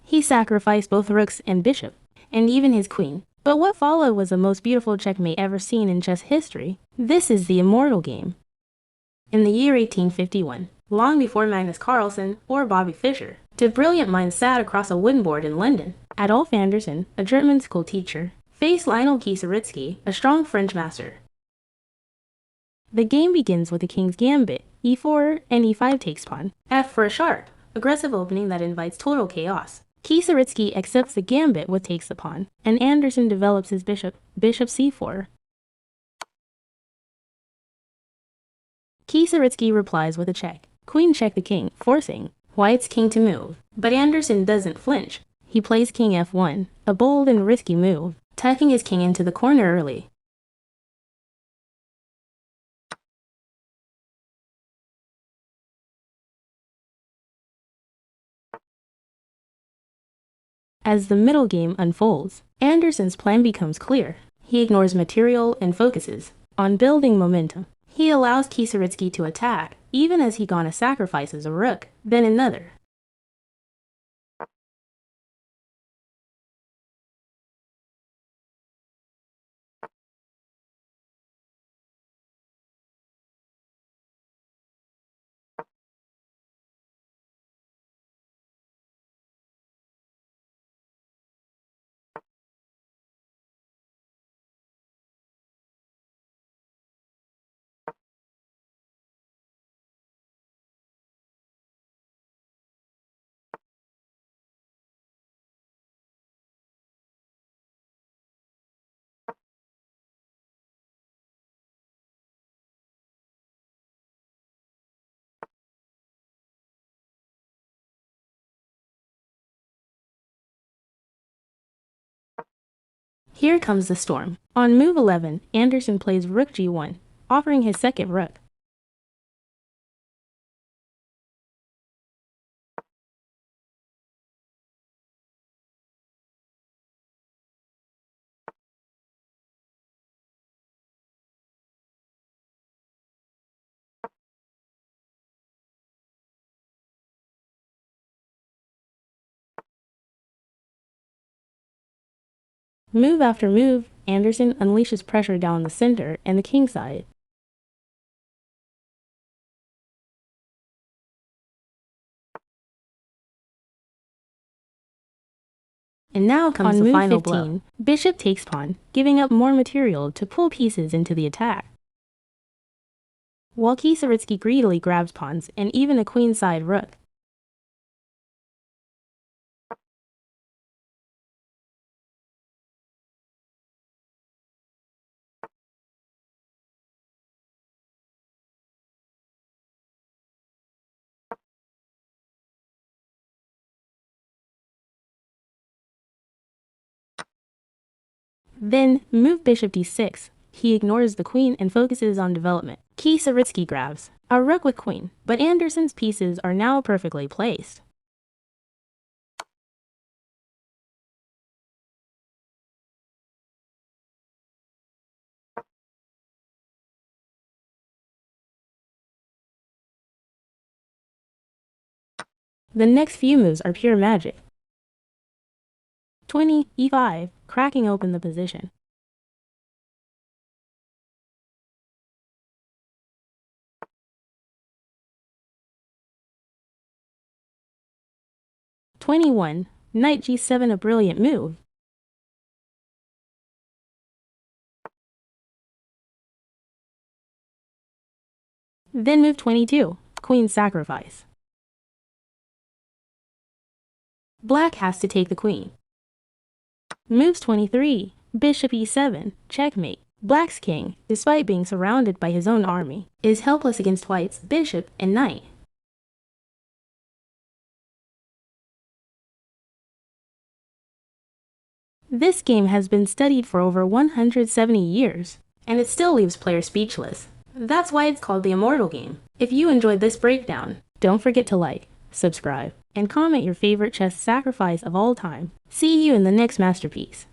He sacrificed both rooks and bishop, and even his queen. But what followed was the most beautiful checkmate ever seen in chess history. This is the Immortal Game. In the year 1851, long before Magnus Carlsen or Bobby Fischer, two brilliant minds sat across a wooden board in London. Adolf Anderssen, a German school teacher, faced Lionel Kieseritzky, a strong French master. The game begins with the king's gambit. e4 and e5 takes pawn. F for a sharp, aggressive opening that invites total chaos. Kieseritzky accepts the gambit with takes the pawn, and Anderssen develops his bishop c4. Kieseritzky replies with a check. Queen check the king, forcing white's king to move. But Anderssen doesn't flinch. He plays king f1, a bold and risky move, tucking his king into the corner early. As the middle game unfolds, Anderssen's plan becomes clear. He ignores material and focuses on building momentum. He allows Kieseritzky to attack, even as he gonna sacrifices a rook, then another. Here comes the storm. On move 11, Anderssen plays rook g1, offering his second rook. Move after move, Anderssen unleashes pressure down the center and the king side. And now comes the final blow. Bishop takes pawn, giving up more material to pull pieces into the attack. While Kieseritzky greedily grabs pawns and even a queenside rook. Then, move bishop d6. He ignores the queen and focuses on development. Kieseritzky grabs a rook with queen, but Anderssen's pieces are now perfectly placed. The next few moves are pure magic. 20, e5, cracking open the position. (21) Knight g7, a brilliant move. Then move 22, queen sacrifice. Black has to take the queen. Moves 23, bishop e7, checkmate. Black's king, despite being surrounded by his own army, is helpless against white's bishop and knight. This game has been studied for over 170 years, and it still leaves players speechless. That's why it's called the Immortal Game. If you enjoyed this breakdown, don't forget to like, subscribe, and comment your favorite chess sacrifice of all time. See you in the next masterpiece.